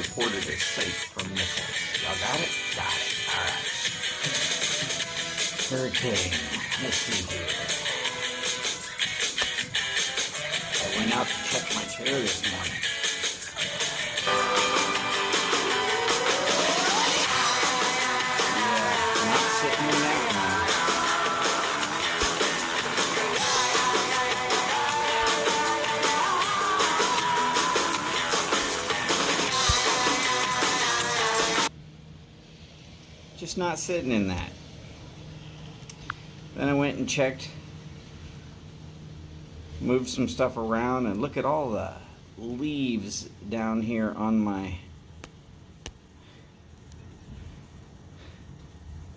reported as safe from Nicholas. Y'all got it? Got it. All right. Hurricane. Let's see here. I went out to check my chair this morning. Yeah, not sitting in that one. Just not sitting in that. Then I went and checked, moved some stuff around, and look at all the leaves down here on my,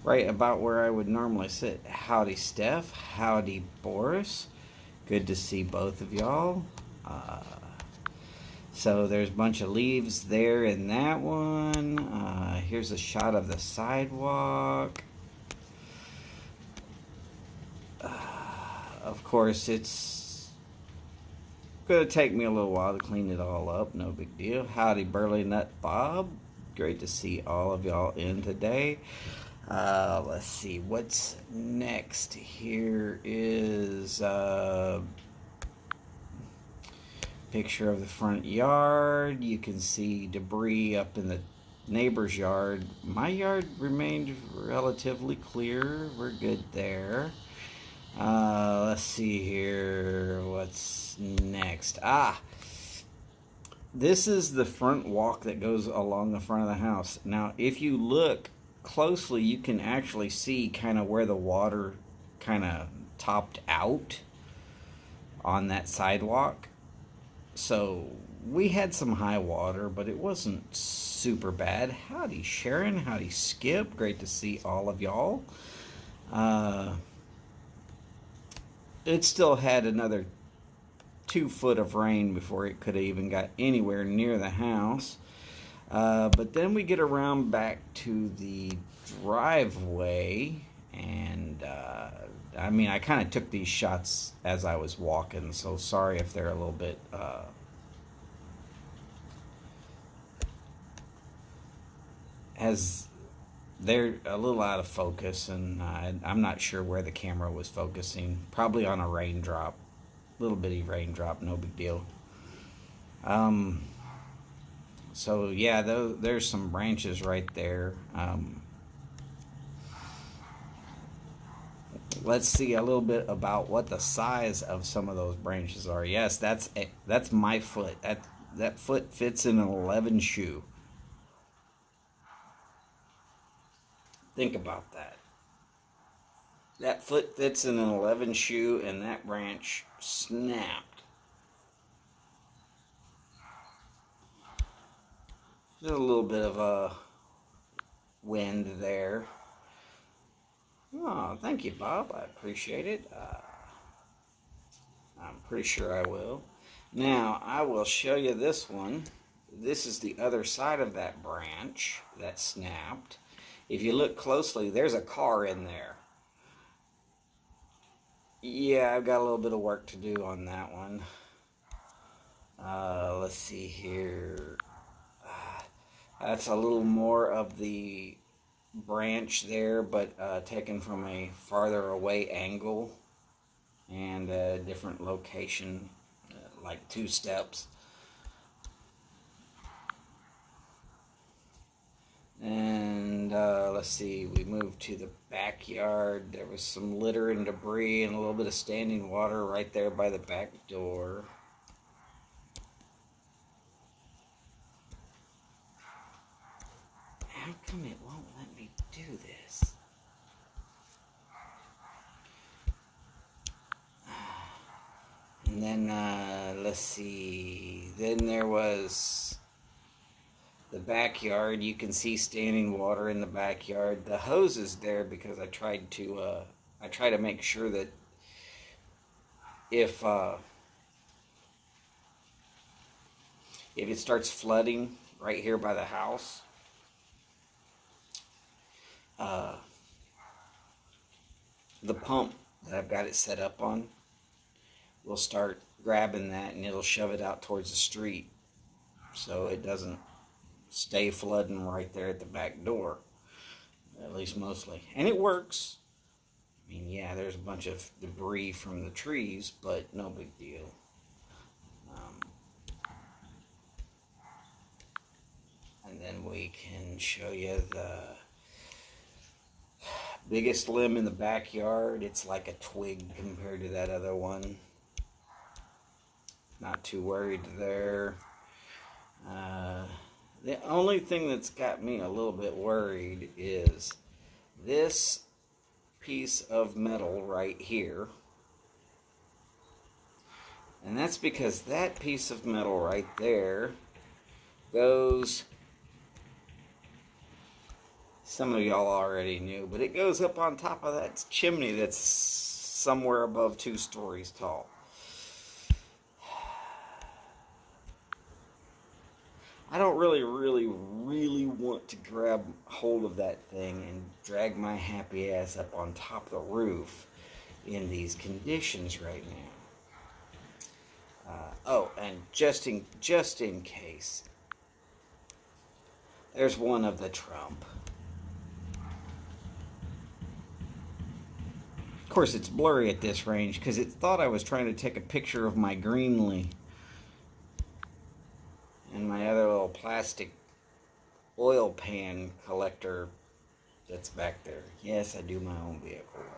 right about where I would normally sit. Howdy Steph, howdy Boris, good to see both of y'all. So there's a bunch of leaves there in that one. Here's a shot of the sidewalk. Of course, it's gonna take me a little while to clean it all up. No big deal. Howdy Burley Nut Bob. Great to see all of y'all in today. Let's see what's next. Here is picture of the front yard. You can see debris up in the neighbor's yard. My yard remained relatively clear. We're good there. Let's see here. What's next? This is the front walk that goes along the front of the house. Now, if you look closely, you can actually see kind of where the water kind of topped out on that sidewalk. So we had some high water, but it wasn't super bad. Howdy Sharon, howdy Skip, great to see all of y'all. It still had another 2 foot of rain before it could have even got anywhere near the house. But then we get around back to the driveway, and I mean, I kind of took these shots as I was walking, so sorry if they're a little bit as they're a little out of focus, and I'm not sure where the camera was focusing. Probably on a raindrop, little bitty raindrop, no big deal. So yeah, there's some branches right there. Let's see a little bit about what the size of some of those branches are. Yes, that's my foot. That foot fits in an 11 shoe. Think about that. That foot fits in an 11 shoe, and that branch snapped. There's a little bit of a wind there. Oh, thank you, Bob. I appreciate it. I'm pretty sure I will. Now, I will show you this one. This is the other side of that branch that snapped. If you look closely, there's a car in there. Yeah, I've got a little bit of work to do on that one. Let's see here. That's a little more of the branch there, but taken from a farther away angle and a different location, like 2 steps. And let's see, we moved to the backyard. There was some litter and debris and a little bit of standing water right there by the back door. How come it won't let me do this? And then, let's see, then there was the backyard. You can see standing water in the backyard. The hose is there because I try to make sure that if it starts flooding right here by the house, the pump that I've got it set up on will start grabbing that, and it'll shove it out towards the street so it doesn't stay flooding right there at the back door, at least mostly. And it works. I mean, yeah, there's a bunch of debris from the trees, but no big deal. And then we can show you the biggest limb in the backyard. It's like a twig compared to that other one. Not too worried there. The only thing that's got me a little bit worried is this piece of metal right here. And that's because that piece of metal right there goes, some of y'all already knew, but it goes up on top of that chimney that's somewhere above 2 stories tall. I don't really want to grab hold of that thing and drag my happy ass up on top of the roof in these conditions right now. Oh, and just in case, there's one of the Trump. Of course, it's blurry at this range because it thought I was trying to take a picture of my Greenlee and my other little plastic oil pan collector that's back there. Yes, I do my own vehicle work.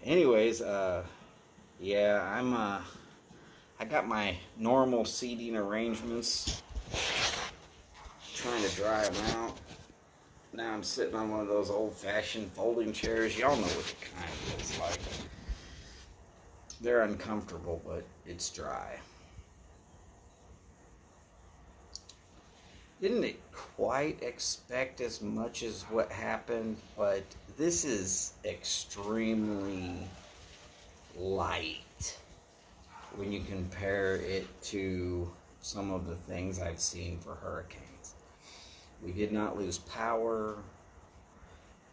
Anyways, yeah, I got my normal seating arrangements, trying to dry them out. Now I'm sitting on one of those old-fashioned folding chairs. Y'all know what the kind is like. They're uncomfortable, but it's dry. Didn't quite expect as much as what happened, but this is extremely light when you compare it to some of the things I've seen for hurricanes. We did not lose power.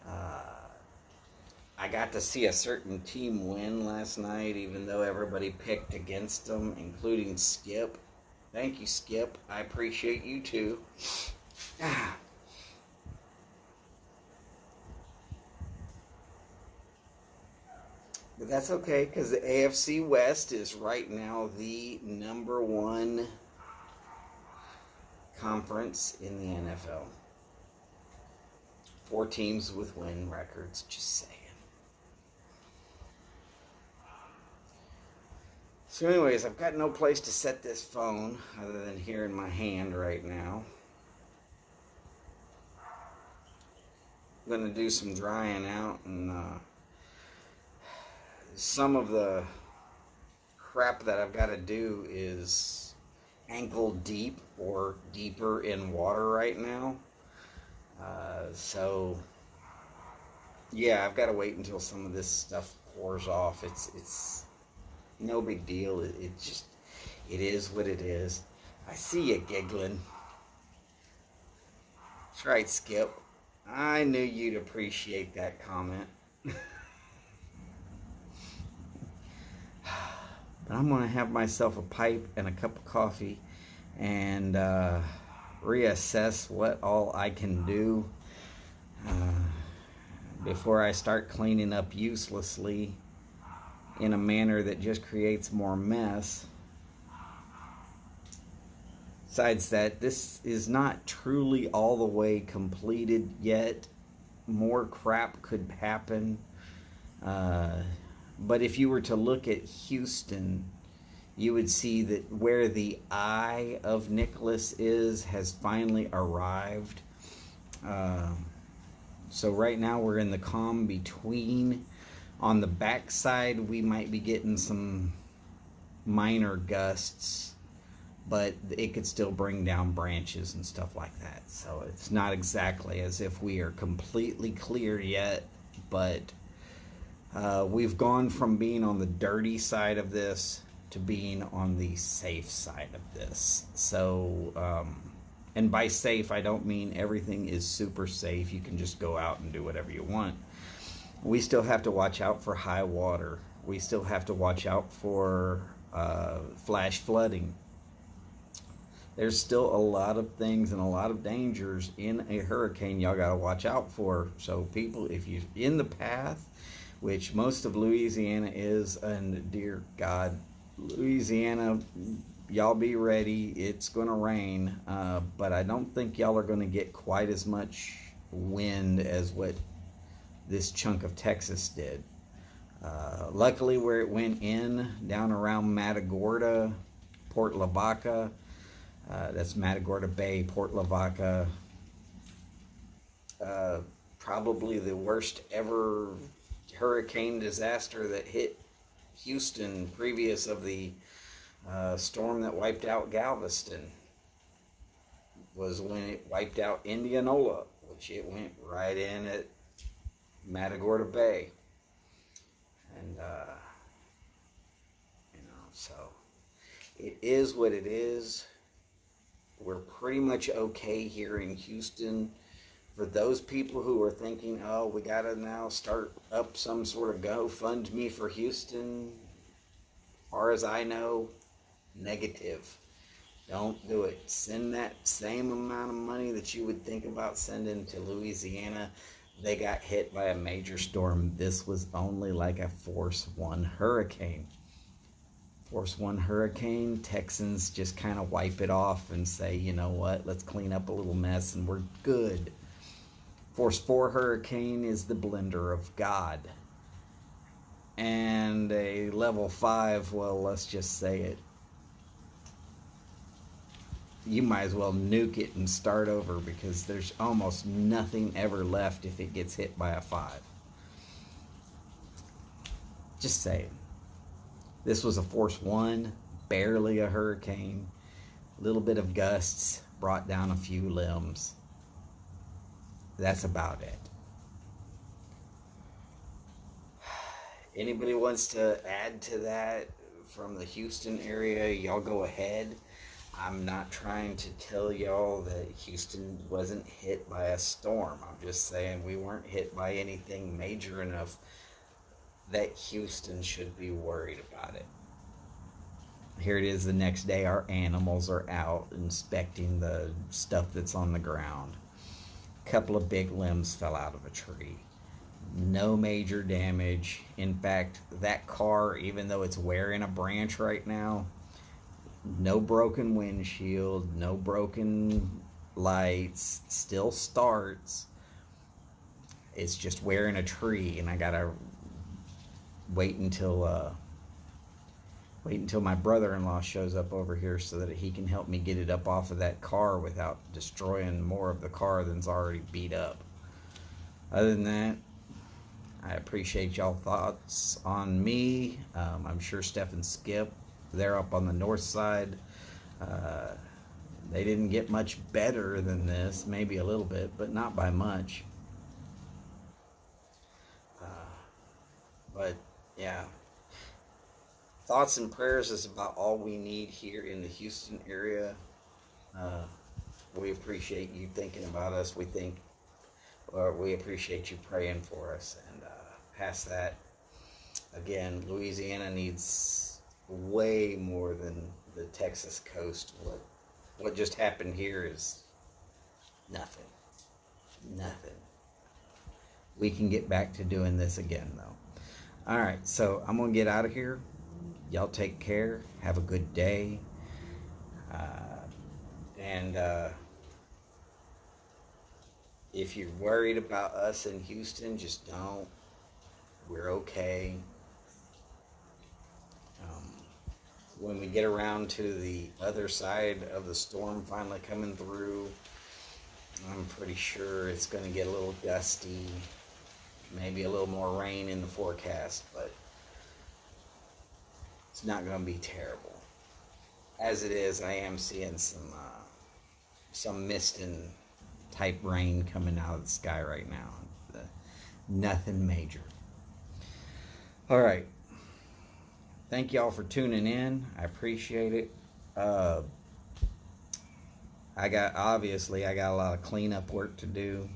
I got to see a certain team win last night, even though everybody picked against them, including Skip. Thank you, Skip. I appreciate you too. But that's okay, because the AFC West is right now the #1 conference in the NFL. 4 teams with win records, just saying. So anyways, I've got no place to set this phone other than here in my hand right now. I'm going to do some drying out, and some of the crap that I've got to do is ankle deep or deeper in water right now. So yeah, I've got to wait until some of this stuff pours off. It's no big deal. It is what it is. I see you giggling. That's right, Skip. I knew you'd appreciate that comment. But I'm going to have myself a pipe and a cup of coffee and reassess what all I can do before I start cleaning up uselessly in a manner that just creates more mess. Besides that, this is not truly all the way completed yet. More crap could happen. But if you were to look at Houston, you would see that where the eye of Nicholas has finally arrived. So right now we're in the calm between. On the backside, we might be getting some minor gusts, but it could still bring down branches and stuff like that. So it's not exactly as if we are completely clear yet, but we've gone from being on the dirty side of this to being on the safe side of this. So, and by safe, I don't mean everything is super safe. You can just go out and do whatever you want. We still have to watch out for high water. We still have to watch out for flash flooding. There's still a lot of things and a lot of dangers in a hurricane y'all got to watch out for. So people, if you're in the path, which most of Louisiana is, and dear God, Louisiana, y'all be ready. It's going to rain, but I don't think y'all are going to get quite as much wind as what this chunk of Texas did. Luckily, where it went in, down around Matagorda, Port Lavaca, that's Matagorda Bay, Port Lavaca, probably the worst ever hurricane disaster that hit Houston previous of the storm that wiped out Galveston was when it wiped out Indianola, which it went right in at Matagorda Bay. And, so it is what it is. We're pretty much okay here in Houston. For those people who are thinking, oh, we got to now start up some sort of GoFundMe for Houston, as far as I know, negative. Don't do it. Send that same amount of money that you would think about sending to Louisiana. They got hit by a major storm. This was only like a Force 1 hurricane. Force 1 hurricane, Texans just kind of wipe it off and say, you know what, let's clean up a little mess and we're good. Force 4 hurricane is the blender of God. And a level 5, well, let's just say it. You might as well nuke it and start over because there's almost nothing ever left if it gets hit by a 5. Just saying. This was a Force 1, barely a hurricane. A little bit of gusts, brought down a few limbs. That's about it. Anybody wants to add to that from the Houston area, y'all go ahead. I'm not trying to tell y'all that Houston wasn't hit by a storm. I'm just saying we weren't hit by anything major enough that Houston should be worried about it. Here it is the next day, our animals are out inspecting the stuff that's on the ground. A couple of big limbs fell out of a tree. No major damage. In fact, that car, even though it's wearing a branch right now, no broken windshield, no broken lights, still starts. It's just wearing a tree, and I gotta wait until my brother-in-law shows up over here so that he can help me get it up off of that car without destroying more of the car than's already beat up. Other than that, I appreciate y'all thoughts on me. I'm sure Steph and Skip, they're up on the north side. They didn't get much better than this, maybe a little bit, but not by much. But yeah, thoughts and prayers is about all we need here in the Houston area. We appreciate you thinking about us. We appreciate you praying for us. And past that, again, Louisiana needs way more than the Texas coast. What just happened here is nothing. We can get back to doing this again, though. All right, so I'm gonna get out of here. Y'all take care. Have a good day. And if you're worried about us in Houston, just don't. We're okay. When we get around to the other side of the storm finally coming through, I'm pretty sure it's going to get a little gusty, maybe a little more rain in the forecast, but it's not going to be terrible. As it is, I am seeing some mist and type rain coming out of the sky right now. Nothing major. All right. Thank y'all for tuning in. I appreciate it. I got a lot of cleanup work to do.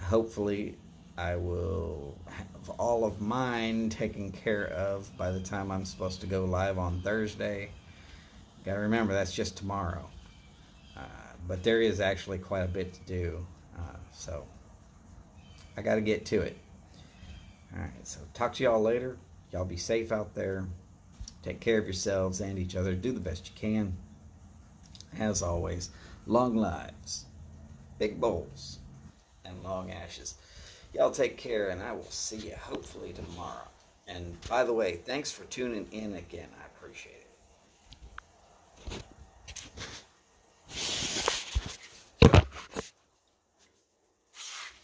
Hopefully I will have all of mine taken care of by the time I'm supposed to go live on Thursday. Got to remember that's just tomorrow. Uh, but there is actually quite a bit to do. So I got to get to it. All right. So talk to y'all later. Y'all be safe out there. Take care of yourselves and each other. Do the best you can. As always, long lives, big bowls, and long ashes. Y'all take care, and I will see you hopefully tomorrow. And by the way, thanks for tuning in again. I appreciate it.